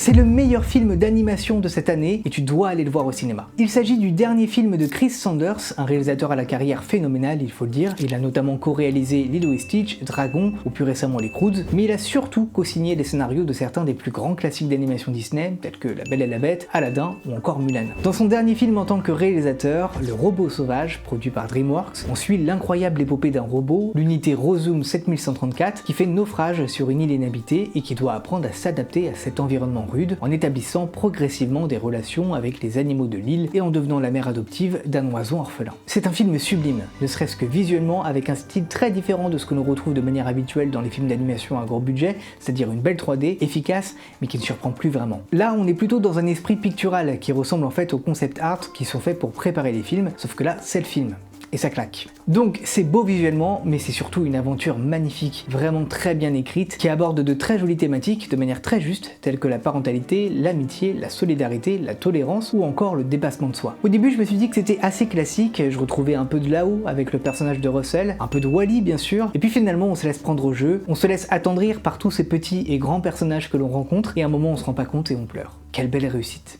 C'est le meilleur film d'animation de cette année et tu dois aller le voir au cinéma. Il s'agit du dernier film de Chris Sanders, un réalisateur à la carrière phénoménale, il faut le dire. Il a notamment co-réalisé Lilo et Stitch, Dragon ou plus récemment Les Croods, mais il a surtout co-signé les scénarios de certains des plus grands classiques d'animation Disney, tels que La Belle et la Bête, Aladdin ou encore Mulan. Dans son dernier film en tant que réalisateur, Le Robot Sauvage, produit par DreamWorks, on suit l'incroyable épopée d'un robot, l'unité Rozoom 7134, qui fait naufrage sur une île inhabitée et qui doit apprendre à s'adapter à cet environnement rude en établissant progressivement des relations avec les animaux de l'île et en devenant la mère adoptive d'un oiseau orphelin. C'est un film sublime, ne serait-ce que visuellement, avec un style très différent de ce que l'on retrouve de manière habituelle dans les films d'animation à gros budget, c'est-à-dire une belle 3D, efficace, mais qui ne surprend plus vraiment. Là, on est plutôt dans un esprit pictural qui ressemble en fait aux concept art qui sont faits pour préparer les films, sauf que là, c'est le film. Et ça claque. Donc c'est beau visuellement, mais c'est surtout une aventure magnifique, vraiment très bien écrite, qui aborde de très jolies thématiques de manière très juste, telles que la parentalité, l'amitié, la solidarité, la tolérance ou encore le dépassement de soi. Au début je me suis dit que c'était assez classique, je retrouvais un peu de Lao avec le personnage de Russell, un peu de Wall-E bien sûr, et puis finalement on se laisse prendre au jeu, on se laisse attendrir par tous ces petits et grands personnages que l'on rencontre, et à un moment on se rend pas compte et on pleure. Quelle belle réussite.